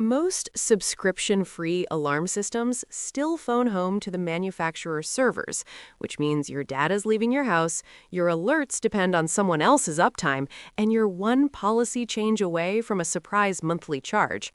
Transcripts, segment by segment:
Most subscription-free alarm systems still phone home to the manufacturer's servers, which means your data's leaving your house, your alerts depend on someone else's uptime, and you're one policy change away from a surprise monthly charge.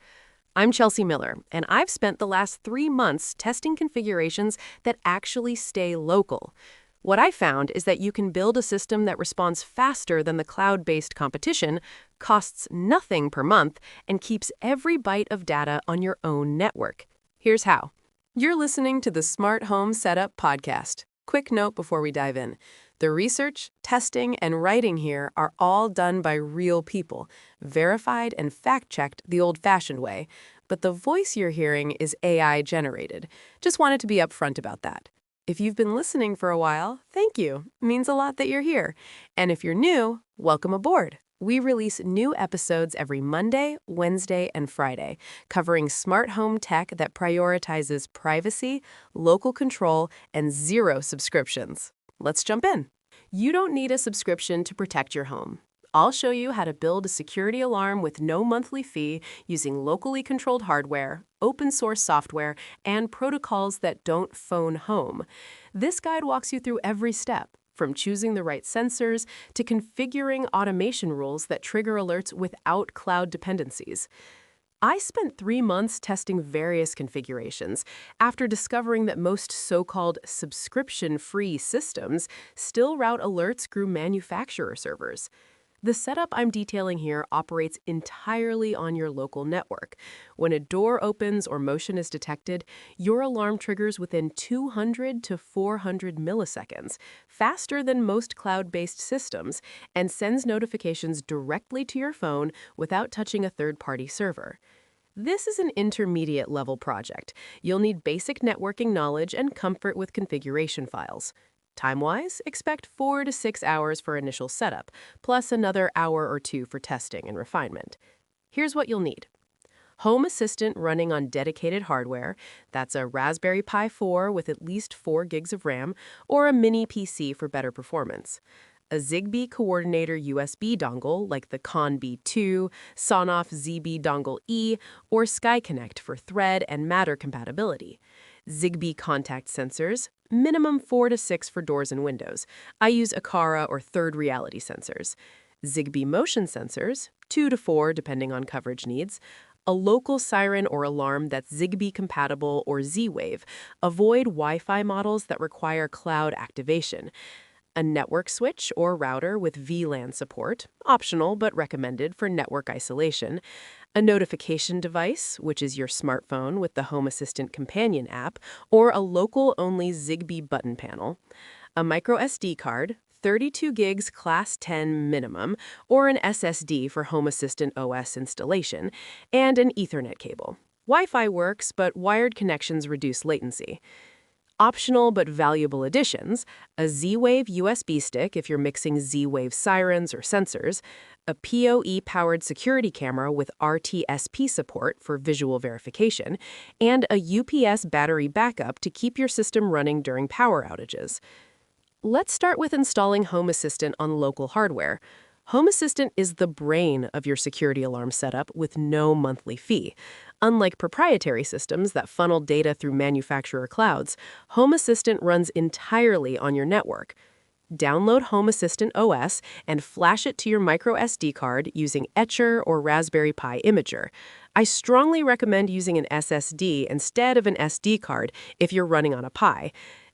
I'm Chelsea Miller, and I've spent the last 3 months testing configurations that actually stay local. What I found is that you can build a system that responds faster than the cloud-based competition, costs nothing per month, and keeps every byte of data on your own network. Here's how. You're listening to the Smart Home Setup Podcast. Quick note before we dive in. The research, testing, and writing here are all done by real people, verified and fact-checked the old-fashioned way. But the voice you're hearing is AI-generated. Just wanted to be upfront about that. If you've been listening for a while, thank you. It means a lot that you're here. And if you're new, welcome aboard. We release new episodes every Monday, Wednesday, and Friday, covering smart home tech that prioritizes privacy, local control, and zero subscriptions. Let's jump in. You don't need a subscription to protect your home. I'll show you how to build a security alarm with no monthly fee using locally controlled hardware, open source software, and protocols that don't phone home. This guide walks you through every step, from choosing the right sensors to configuring automation rules that trigger alerts without cloud dependencies. I spent 3 months testing various configurations after discovering that most so-called subscription-free systems still route alerts through manufacturer servers. The setup I'm detailing here operates entirely on your local network. When a door opens or motion is detected, your alarm triggers within 200 to 400 milliseconds, faster than most cloud-based systems, and sends notifications directly to your phone without touching a third-party server. This is an intermediate-level project. You'll need basic networking knowledge and comfort with configuration files. Time-wise, expect 4 to 6 hours for initial setup, plus another hour or 2 for testing and refinement. Here's what you'll need. Home Assistant running on dedicated hardware, that's a Raspberry Pi 4 with at least 4 gigs of RAM, or a mini PC for better performance. A Zigbee coordinator USB dongle like the Con B2, Sonoff ZB Dongle E, or SkyConnect for Thread and Matter compatibility. Zigbee contact sensors, minimum 4 to 6 for doors and windows. I use Aqara or Third Reality sensors. Zigbee motion sensors, 2 to 4 depending on coverage needs. A local siren or alarm that's Zigbee compatible or Z-Wave. Avoid Wi-Fi models that require cloud activation. A network switch or router with VLAN support, optional but recommended for network isolation. A notification device, which is your smartphone with the Home Assistant companion app, or a local-only Zigbee button panel. A micro SD card, 32 gigs Class 10 minimum, or an SSD for Home Assistant OS installation, and an Ethernet cable. Wi-Fi works, but wired connections reduce latency. Optional but valuable additions, a Z-Wave USB stick if you're mixing Z-Wave sirens or sensors, a PoE-powered security camera with RTSP support for visual verification, and a UPS battery backup to keep your system running during power outages. Let's start with installing Home Assistant on local hardware. Home Assistant is the brain of your security alarm setup with no monthly fee. Unlike proprietary systems that funnel data through manufacturer clouds, Home Assistant runs entirely on your network. Download Home Assistant OS and flash it to your micro SD card using Etcher or Raspberry Pi Imager. I strongly recommend using an SSD instead of an SD card if you're running on a Pi.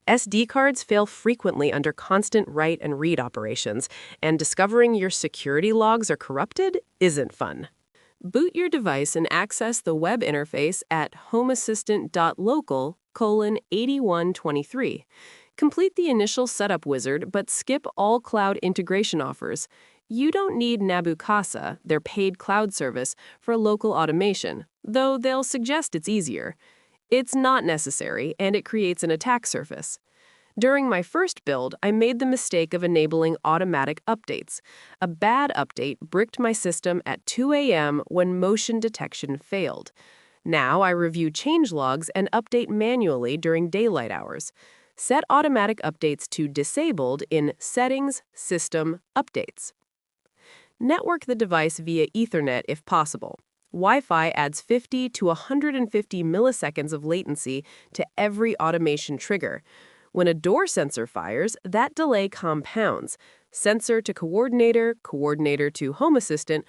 SD cards fail frequently under constant write and read operations, and discovering your security logs are corrupted isn't fun. Boot your device and access the web interface at homeassistant.local:8123. Complete the initial setup wizard, but skip all cloud integration offers. You don't need Nabu Casa, their paid cloud service, for local automation, though they'll suggest it's easier. It's not necessary, and it creates an attack surface. During my first build, I made the mistake of enabling automatic updates. A bad update bricked my system at 2 a.m. when motion detection failed. Now I review change logs and update manually during daylight hours. Set automatic updates to disabled in Settings, System, Updates. Network the device via Ethernet if possible. Wi-Fi adds 50 to 150 milliseconds of latency to every automation trigger. When a door sensor fires, that delay compounds. Sensor to coordinator, coordinator to home assistant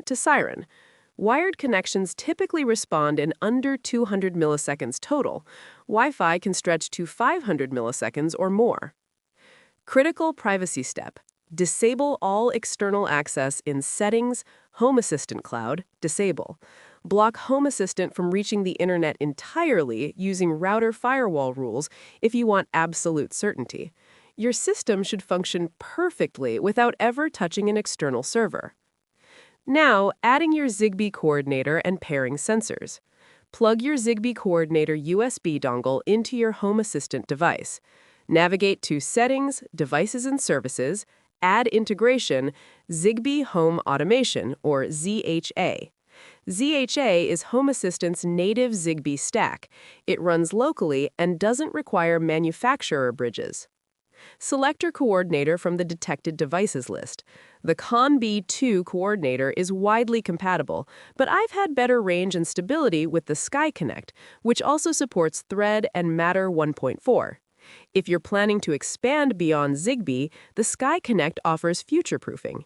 to siren. Wired connections typically respond in under 200 milliseconds total. Wi-Fi can stretch to 500 milliseconds or more. Critical privacy step. Disable all external access in Settings, Home Assistant Cloud, disable. Block Home Assistant from reaching the internet entirely using router firewall rules if you want absolute certainty. Your system should function perfectly without ever touching an external server. Now, adding your Zigbee coordinator and pairing sensors. Plug your Zigbee coordinator USB dongle into your Home Assistant device. Navigate to Settings, Devices and Services, Add Integration, Zigbee Home Automation, or ZHA. ZHA is Home Assistant's native Zigbee stack. It runs locally and doesn't require manufacturer bridges. Select your coordinator from the detected devices list. The CON-B2 coordinator is widely compatible, but I've had better range and stability with the SkyConnect, which also supports Thread and Matter 1.4. If you're planning to expand beyond Zigbee, the SkyConnect offers future-proofing.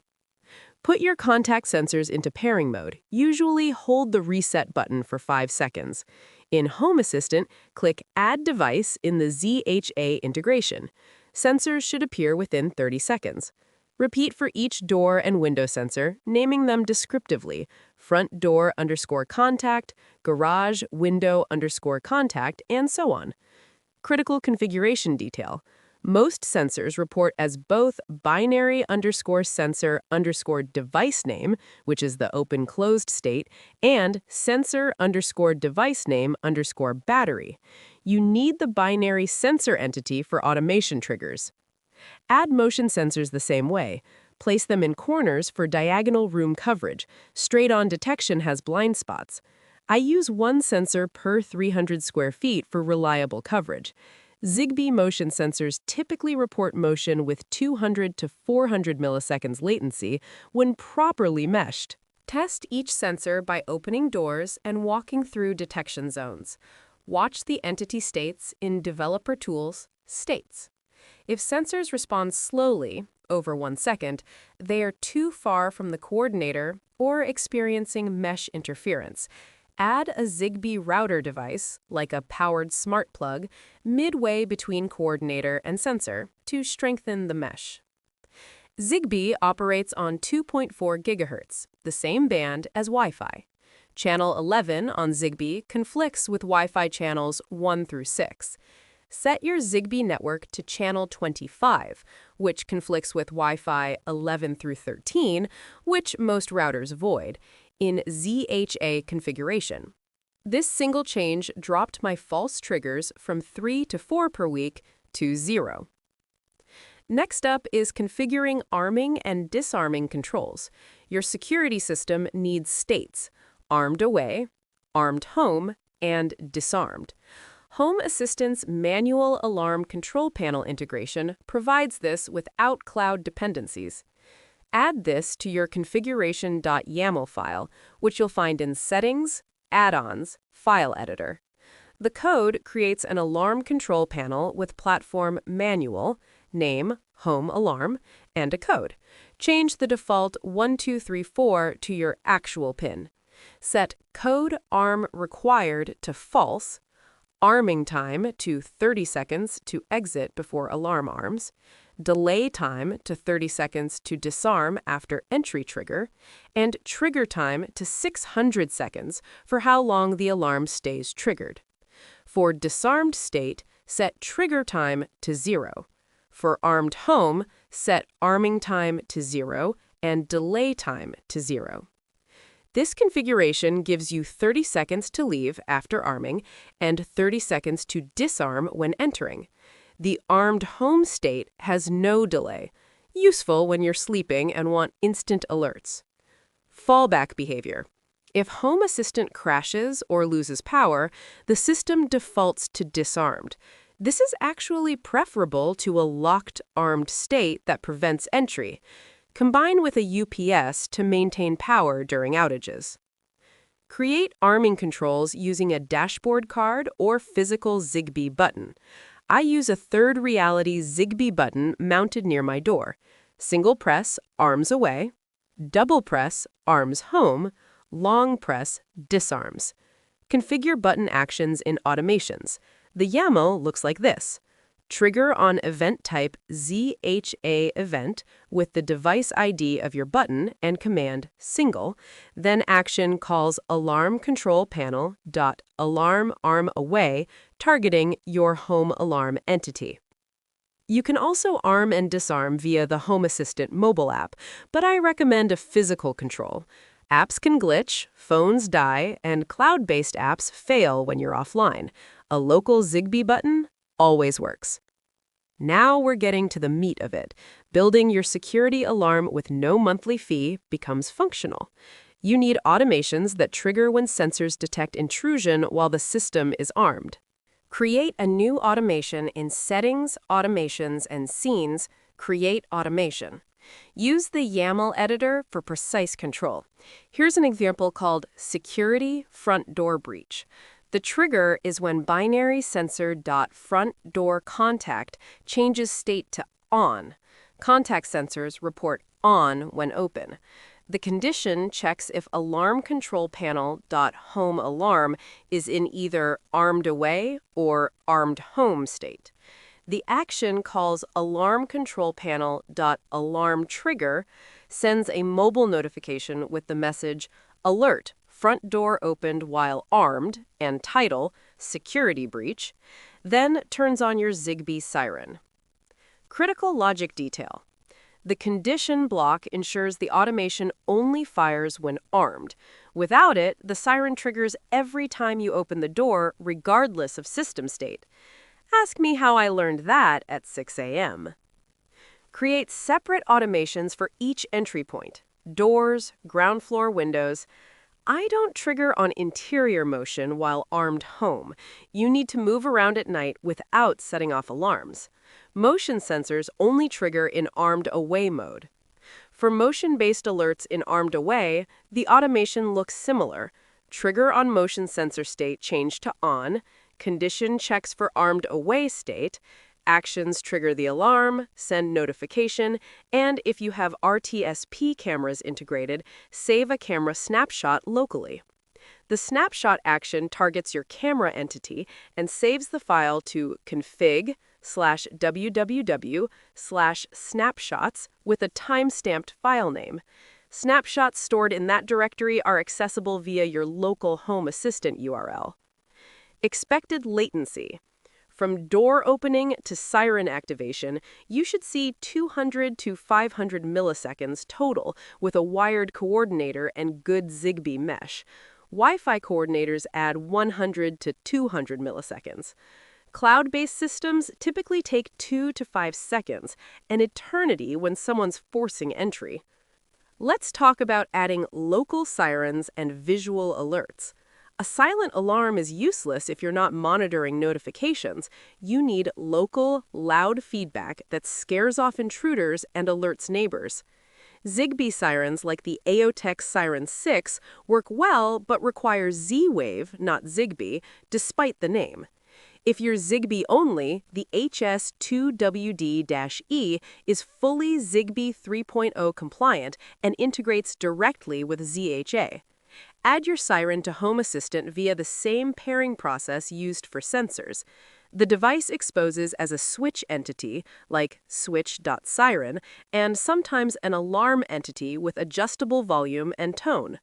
Put your contact sensors into pairing mode. Usually hold the reset button for 5 seconds. In Home Assistant, click Add Device in the ZHA integration. Sensors should appear within 30 seconds. Repeat for each door and window sensor, naming them descriptively: front door _ contact, garage window _ contact, and so on. Critical configuration detail. Most sensors report as both binary _sensor _ device name, which is the open-closed state, and sensor _ device name _ battery. You need the binary sensor entity for automation triggers. Add motion sensors the same way. Place them in corners for diagonal room coverage. Straight-on detection has blind spots. I use one sensor per 300 square feet for reliable coverage. Zigbee motion sensors typically report motion with 200 to 400 milliseconds latency when properly meshed. Test each sensor by opening doors and walking through detection zones. Watch the entity states in Developer Tools, States. If sensors respond slowly, over 1 second, they are too far from the coordinator or experiencing mesh interference. Add a Zigbee router device, like a powered smart plug, midway between coordinator and sensor to strengthen the mesh. Zigbee operates on 2.4 GHz, the same band as Wi-Fi. Channel 11 on Zigbee conflicts with Wi-Fi channels 1 through 6. Set your Zigbee network to channel 25, which conflicts with Wi-Fi 11 through 13, which most routers avoid, in ZHA configuration. This single change dropped my false triggers from 3 to 4 per week to 0. Next up is configuring arming and disarming controls. Your security system needs states: armed away, armed home, and disarmed. Home Assistant's manual alarm control panel integration provides this without cloud dependencies. Add this to your configuration.yaml file, which you'll find in Settings, Add-ons, File Editor. The code creates an alarm control panel with platform manual, name, home alarm, and a code. Change the default 1234 to your actual PIN. Set code arm required to false, arming time to 30 seconds to exit before alarm arms, delay time to 30 seconds to disarm after entry trigger, and trigger time to 600 seconds for how long the alarm stays triggered. For disarmed state, set trigger time to 0. For armed home, set arming time to 0 and delay time to 0. This configuration gives you 30 seconds to leave after arming and 30 seconds to disarm when entering. The armed home state has no delay, useful when you're sleeping and want instant alerts. Fallback behavior. If Home Assistant crashes or loses power, the system defaults to disarmed. This is actually preferable to a locked armed state that prevents entry. Combine with a UPS to maintain power during outages. Create arming controls using a dashboard card or physical Zigbee button. I use a third reality Zigbee button mounted near my door. Single press, arms away. Double press, arms home. Long press, disarms. Configure button actions in automations. The YAML looks like this. Trigger on event type ZHA event with the device ID of your button and command single, then action calls alarm control panel dot alarm arm away, targeting your home alarm entity. You can also arm and disarm via the Home Assistant mobile app, but I recommend a physical control. Apps can glitch, phones die, and cloud-based apps fail when you're offline. A local Zigbee button always works. Now we're getting to the meat of it. Building your security alarm with no monthly fee becomes functional. You need automations that trigger when sensors detect intrusion while the system is armed. Create a new automation in Settings, Automations, and Scenes. Create automation. Use the YAML editor for precise control. Here's an example called Security Front Door Breach. The trigger is when binary sensor.frontDoorContact changes state to on. Contact sensors report on when open. The condition checks if alarm control panel.homeAlarm is in either armed away or armed home state. The action calls alarm control panel.alarm trigger, sends a mobile notification with the message alert, front door opened while armed, and title, security breach, then turns on your Zigbee siren. Critical logic detail. The condition block ensures the automation only fires when armed. Without it, the siren triggers every time you open the door, regardless of system state. Ask me how I learned that at 6 a.m. Create separate automations for each entry point. Doors, ground floor windows. I don't trigger on interior motion while armed home. You need to move around at night without setting off alarms. Motion sensors only trigger in armed away mode. For motion-based alerts in armed away, the automation looks similar. Trigger on motion sensor state change to on, condition checks for armed away state, actions trigger the alarm, send notification, and if you have RTSP cameras integrated, save a camera snapshot locally. The snapshot action targets your camera entity and saves the file to config/www/snapshots with a time-stamped file name. Snapshots stored in that directory are accessible via your local Home Assistant URL. Expected latency. From door opening to siren activation, you should see 200 to 500 milliseconds total with a wired coordinator and good Zigbee mesh. Wi-Fi coordinators add 100 to 200 milliseconds. Cloud-based systems typically take 2 to 5 seconds, an eternity when someone's forcing entry. Let's talk about adding local sirens and visual alerts. A silent alarm is useless if you're not monitoring notifications. You need local, loud feedback that scares off intruders and alerts neighbors. Zigbee sirens like the AOTech Siren 6 work well but require Z-Wave, not Zigbee, despite the name. If you're Zigbee only, the HS2WD-E is fully Zigbee 3.0 compliant and integrates directly with ZHA. Add your siren to Home Assistant via the same pairing process used for sensors. The device exposes as a switch entity, like switch.siren, and sometimes an alarm entity with adjustable volume and tone.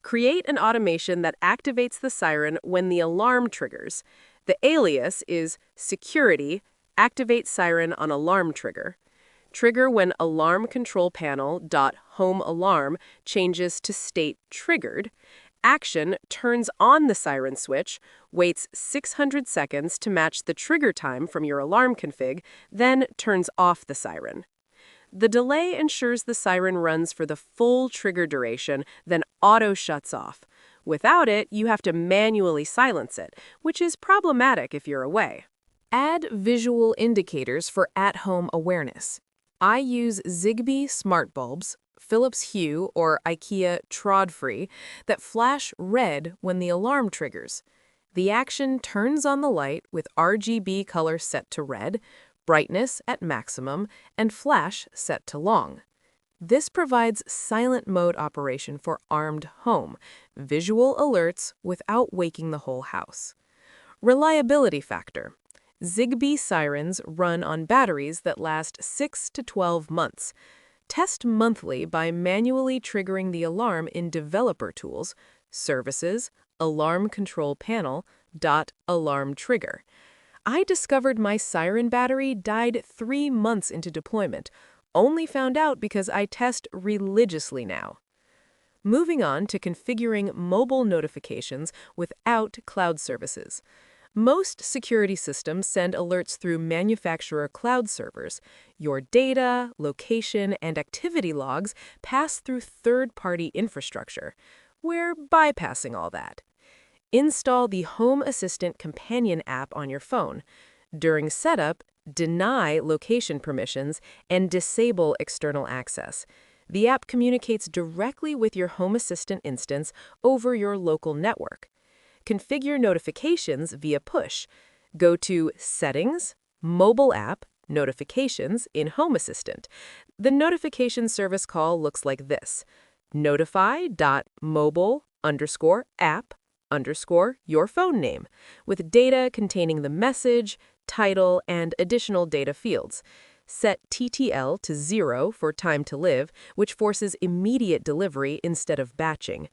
Create an automation that activates the siren when the alarm triggers. The alias is security, activate siren on alarm trigger. Trigger when alarm control panel.homeAlarm changes to state triggered. Action turns on the siren switch, waits 600 seconds to match the trigger time from your alarm config, then turns off the siren. The delay ensures the siren runs for the full trigger duration, then auto shuts off. Without it, you have to manually silence it, which is problematic if you're away. Add visual indicators for at-home awareness. I use Zigbee smart bulbs, Philips Hue or IKEA Trådfri, that flash red when the alarm triggers. The action turns on the light with RGB color set to red, brightness at maximum, and flash set to long. This provides silent mode operation for armed home, visual alerts without waking the whole house. Reliability factor. Zigbee sirens run on batteries that last 6 to 12 months. Test monthly by manually triggering the alarm in Developer Tools, Services, Alarm Control Panel, Alarm Trigger. I discovered my siren battery died 3 months into deployment, only found out because I test religiously now. Moving on to configuring mobile notifications without cloud services. Most security systems send alerts through manufacturer cloud servers. Your data, location, and activity logs pass through third-party infrastructure. We're bypassing all that. Install the Home Assistant companion app on your phone. During setup, deny location permissions and disable external access. The app communicates directly with your Home Assistant instance over your local network. Configure notifications via push. Go to Settings, Mobile App, Notifications in Home Assistant. The notification service call looks like this: notify.mobile_app_your phone name, with data containing the message, title, and additional data fields. Set TTL to 0 for time to live, which forces immediate delivery instead of batching.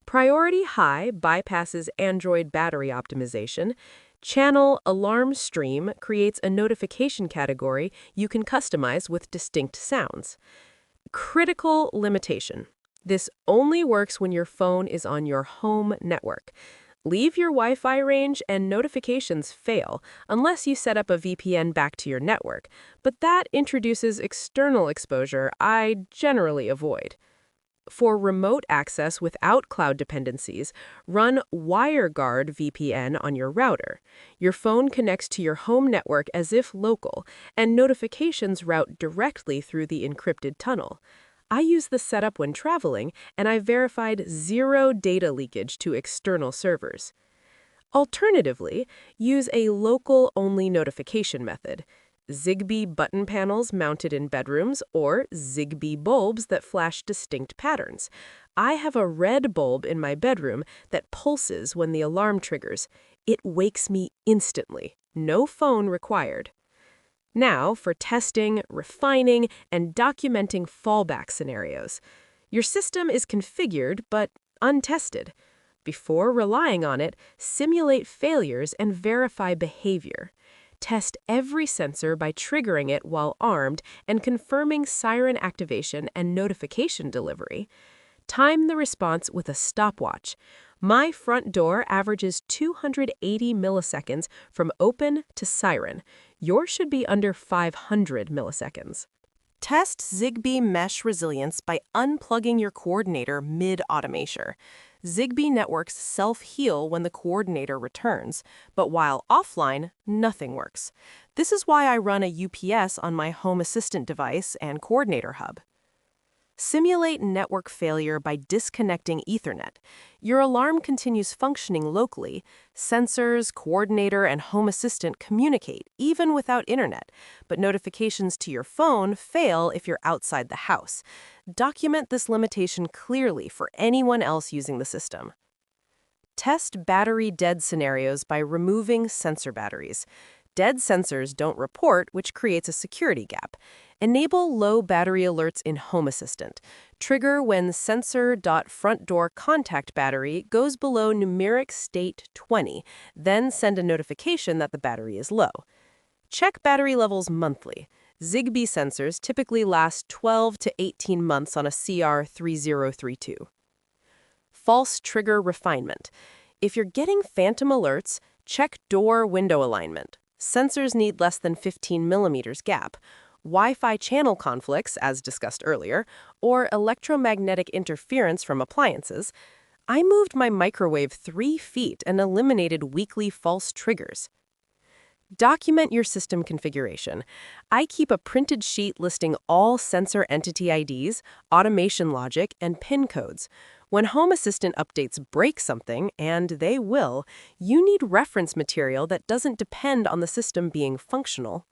Priority High bypasses Android battery optimization. Channel Alarm Stream creates a notification category you can customize with distinct sounds. Critical limitation. This only works when your phone is on your home network. Leave your Wi-Fi range and notifications fail unless you set up a VPN back to your network, but that introduces external exposure I generally avoid. For remote access without cloud dependencies, run WireGuard VPN on your router. Your phone connects to your home network as if local, and notifications route directly through the encrypted tunnel. I use the setup when traveling, and I verified 0 data leakage to external servers. Alternatively, use a local-only notification method. Zigbee button panels mounted in bedrooms, or Zigbee bulbs that flash distinct patterns. I have a red bulb in my bedroom that pulses when the alarm triggers. It wakes me instantly. No phone required. Now for testing, refining, and documenting fallback scenarios. Your system is configured but untested. Before relying on it, simulate failures and verify behavior. Test every sensor by triggering it while armed and confirming siren activation and notification delivery. Time the response with a stopwatch. My front door averages 280 milliseconds from open to siren. Yours should be under 500 milliseconds. Test Zigbee mesh resilience by unplugging your coordinator mid-automation. Zigbee networks self-heal when the coordinator returns, but while offline, nothing works. This is why I run a UPS on my Home Assistant device and coordinator hub. Simulate network failure by disconnecting Ethernet. Your alarm continues functioning locally. Sensors, coordinator, and Home Assistant communicate, even without internet, but notifications to your phone fail if you're outside the house. Document this limitation clearly for anyone else using the system. Test battery dead scenarios by removing sensor batteries. Dead sensors don't report, which creates a security gap. Enable low battery alerts in Home Assistant. Trigger when sensor.frontdoor contact battery goes below numeric state 20, then send a notification that the battery is low. Check battery levels monthly. Zigbee sensors typically last 12 to 18 months on a CR3032. False trigger refinement. If you're getting phantom alerts, check door-window alignment. Sensors need less than 15 millimeters gap. Wi-Fi channel conflicts, as discussed earlier, or electromagnetic interference from appliances. I moved my microwave 3 feet and eliminated weekly false triggers. Document your system configuration. I keep a printed sheet listing all sensor entity IDs, automation logic, and PIN codes. When Home Assistant updates break something, and they will, you need reference material that doesn't depend on the system being functional.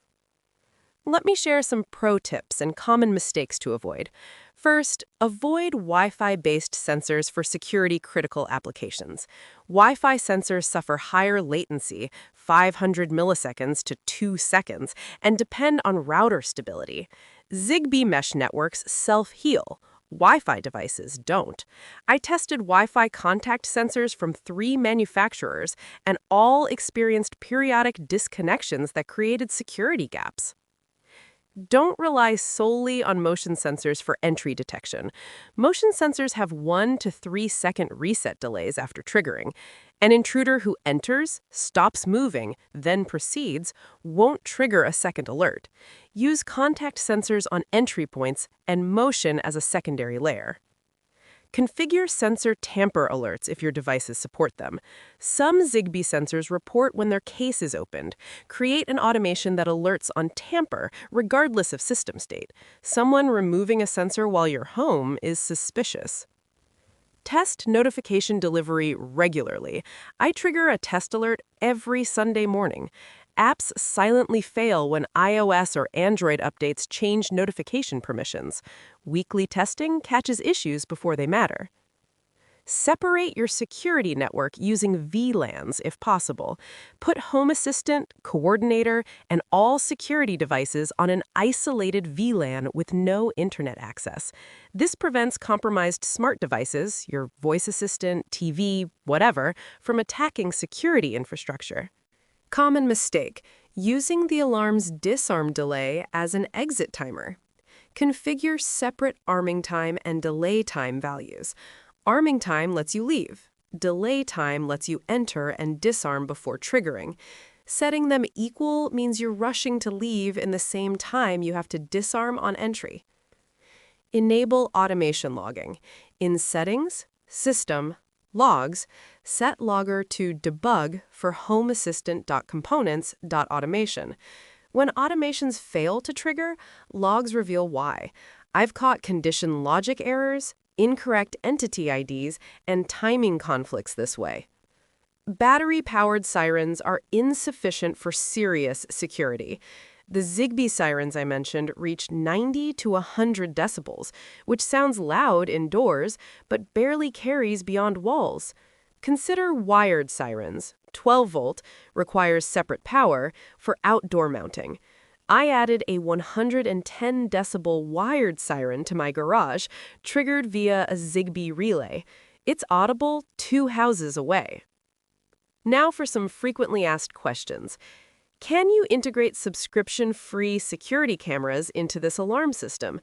Let me share some pro tips and common mistakes to avoid. First, avoid Wi-Fi-based sensors for security-critical applications. Wi-Fi sensors suffer higher latency, 500 milliseconds to 2 seconds, and depend on router stability. Zigbee mesh networks self-heal. Wi-Fi devices don't. I tested Wi-Fi contact sensors from 3 manufacturers, and all experienced periodic disconnections that created security gaps. Don't rely solely on motion sensors for entry detection. Motion sensors have 1 to 3 second reset delays after triggering. An intruder who enters, stops moving, then proceeds, won't trigger a second alert. Use contact sensors on entry points and motion as a secondary layer. Configure sensor tamper alerts if your devices support them. Some Zigbee sensors report when their case is opened. Create an automation that alerts on tamper, regardless of system state. Someone removing a sensor while you're home is suspicious. Test notification delivery regularly. I trigger a test alert every Sunday morning. Apps silently fail when iOS or Android updates change notification permissions. Weekly testing catches issues before they matter. Separate your security network using VLANs if possible. Put Home Assistant, Coordinator, and all security devices on an isolated VLAN with no internet access. This prevents compromised smart devices, your voice assistant, TV, whatever, from attacking security infrastructure. Common mistake: using the alarm's disarm delay as an exit timer. Configure separate arming time and delay time values. Arming time lets you leave. Delay time lets you enter and disarm before triggering. Setting them equal means you're rushing to leave in the same time you have to disarm on entry. Enable automation logging. In Settings, System, Logs, set logger to debug for homeassistant.components.automation. When automations fail to trigger, logs reveal why. I've caught condition logic errors, incorrect entity IDs, and timing conflicts this way. Battery-powered sirens are insufficient for serious security. The Zigbee sirens I mentioned reach 90 to 100 decibels, which sounds loud indoors, but barely carries beyond walls. Consider wired sirens. 12-volt requires separate power for outdoor mounting. I added a 110 decibel wired siren to my garage, triggered via a Zigbee relay. It's audible 2 houses away. Now for some frequently asked questions. Can you integrate subscription-free security cameras into this alarm system?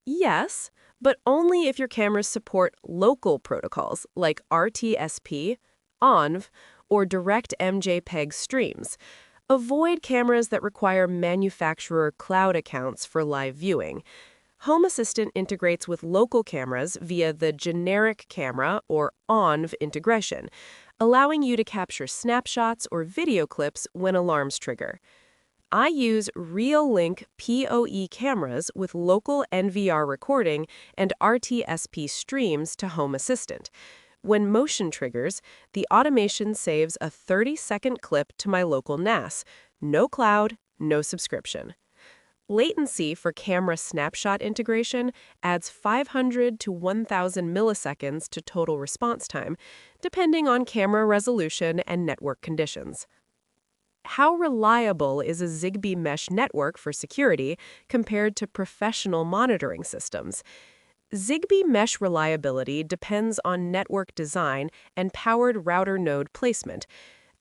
Yes, but only if your cameras support local protocols like RTSP, ONV, or direct MJPEG streams. Avoid cameras that require manufacturer cloud accounts for live viewing. Home Assistant integrates with local cameras via the generic camera or ONV integration, allowing you to capture snapshots or video clips when alarms trigger. I use Real-Link PoE cameras with local NVR recording and RTSP streams to Home Assistant. When motion triggers, the automation saves a 30-second clip to my local NAS. No cloud, no subscription. Latency for camera snapshot integration adds 500 to 1,000 milliseconds to total response time, depending on camera resolution and network conditions. How reliable is a Zigbee mesh network for security compared to professional monitoring systems? Zigbee mesh reliability depends on network design and powered router node placement.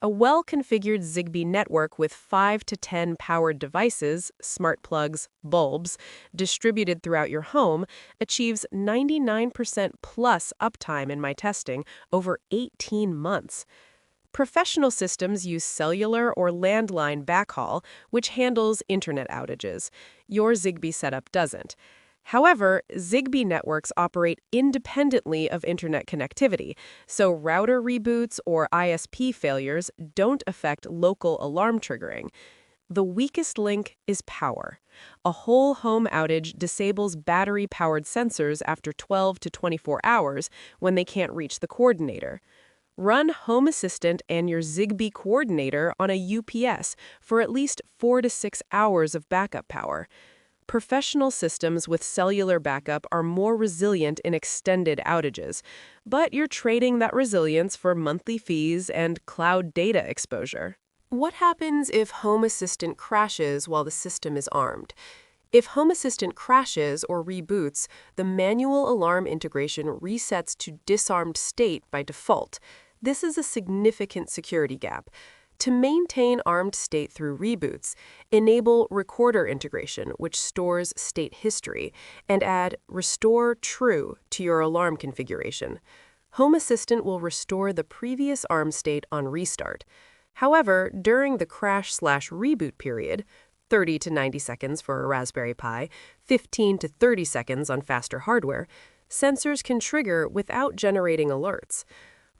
A well-configured Zigbee network with 5 to 10 powered devices, smart plugs, bulbs, distributed throughout your home achieves 99% plus uptime in my testing over 18 months. Professional systems use cellular or landline backhaul, which handles internet outages. Your Zigbee setup doesn't. However, Zigbee networks operate independently of internet connectivity, so router reboots or ISP failures don't affect local alarm triggering. The weakest link is power. A whole home outage disables battery-powered sensors after 12 to 24 hours when they can't reach the coordinator. Run Home Assistant and your Zigbee coordinator on a UPS for at least 4 to 6 hours of backup power. Professional systems with cellular backup are more resilient in extended outages, but you're trading that resilience for monthly fees and cloud data exposure. What happens if Home Assistant crashes while the system is armed? If Home Assistant crashes or reboots, the manual alarm integration resets to disarmed state by default. This is a significant security gap. To maintain armed state through reboots, enable Recorder integration, which stores state history, and add Restore True to your alarm configuration. Home Assistant will restore the previous armed state on restart. However, during the crash/reboot period, 30 to 90 seconds for a Raspberry Pi, 15 to 30 seconds on faster hardware, sensors can trigger without generating alerts.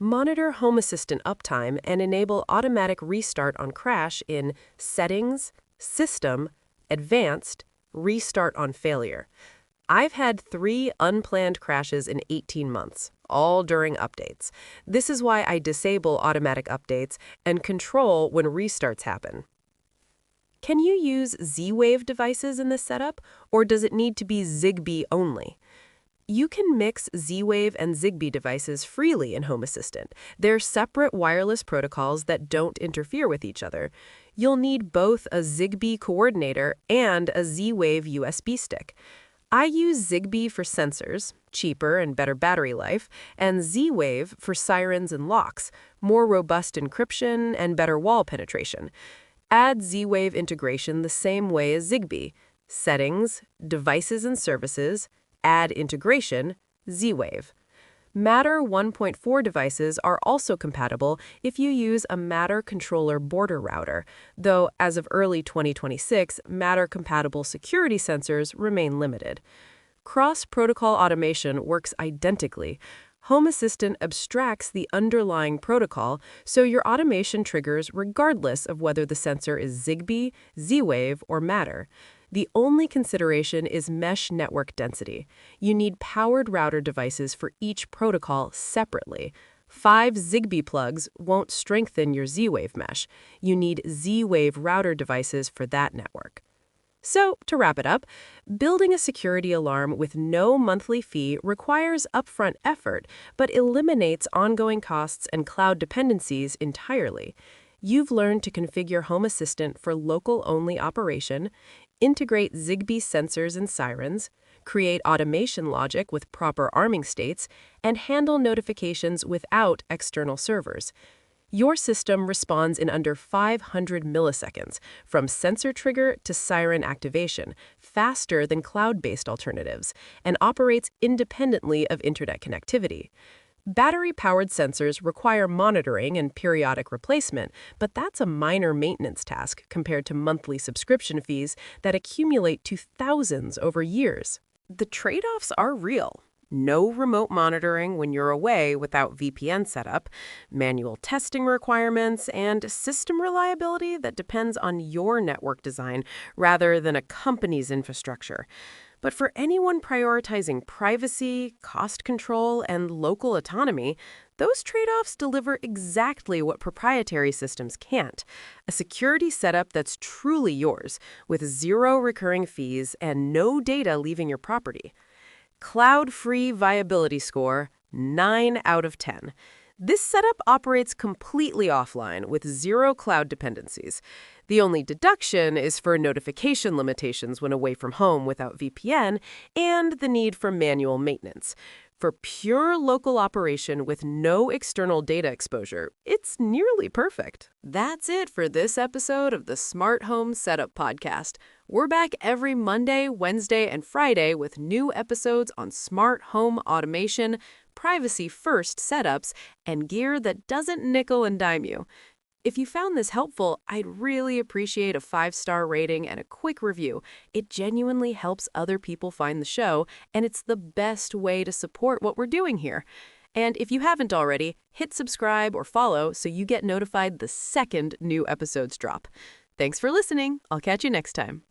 Monitor Home Assistant uptime and enable automatic restart on crash in Settings, System, Advanced, Restart on failure. I've had 3 unplanned crashes in 18 months, all during updates. This is why I disable automatic updates and control when restarts happen. Can you use Z-Wave devices in this setup, or does it need to be Zigbee only? You can mix Z-Wave and Zigbee devices freely in Home Assistant. They're separate wireless protocols that don't interfere with each other. You'll need both a Zigbee coordinator and a Z-Wave USB stick. I use Zigbee for sensors, cheaper and better battery life, and Z-Wave for sirens and locks, more robust encryption and better wall penetration. Add Z-Wave integration the same way as Zigbee. Settings, Devices and Services, Add Integration, Z-Wave. Matter 1.4 devices are also compatible if you use a Matter controller border router, though as of early 2026, Matter-compatible security sensors remain limited. Cross-protocol automation works identically. Home Assistant abstracts the underlying protocol, so your automation triggers regardless of whether the sensor is Zigbee, Z-Wave, or Matter. The only consideration is mesh network density. You need powered router devices for each protocol separately. 5 Zigbee plugs won't strengthen your Z-Wave mesh. You need Z-Wave router devices for that network. So, to wrap it up, building a security alarm with no monthly fee requires upfront effort, but eliminates ongoing costs and cloud dependencies entirely. You've learned to configure Home Assistant for local-only operation, integrate Zigbee sensors and sirens, create automation logic with proper arming states, and handle notifications without external servers. Your system responds in under 500 milliseconds, from sensor trigger to siren activation, faster than cloud-based alternatives, and operates independently of internet connectivity. Battery-powered sensors require monitoring and periodic replacement, but that's a minor maintenance task compared to monthly subscription fees that accumulate to thousands over years. The trade-offs are real. No remote monitoring when you're away without VPN setup, manual testing requirements, and system reliability that depends on your network design rather than a company's infrastructure. But for anyone prioritizing privacy, cost control, and local autonomy, those trade-offs deliver exactly what proprietary systems can't: a security setup that's truly yours, with 0 recurring fees and no data leaving your property. Cloud-free viability score, 9 out of 10. This setup operates completely offline with 0 cloud dependencies. The only deduction is for notification limitations when away from home without VPN and the need for manual maintenance. For pure local operation with no external data exposure, it's nearly perfect. That's it for this episode of the Smart Home Setup Podcast. We're back every Monday, Wednesday, and Friday with new episodes on smart home automation, privacy-first setups, and gear that doesn't nickel and dime you. If you found this helpful, I'd really appreciate a 5-star rating and a quick review. It genuinely helps other people find the show, and it's the best way to support what we're doing here. And if you haven't already, hit subscribe or follow so you get notified the second new episodes drop. Thanks for listening. I'll catch you next time.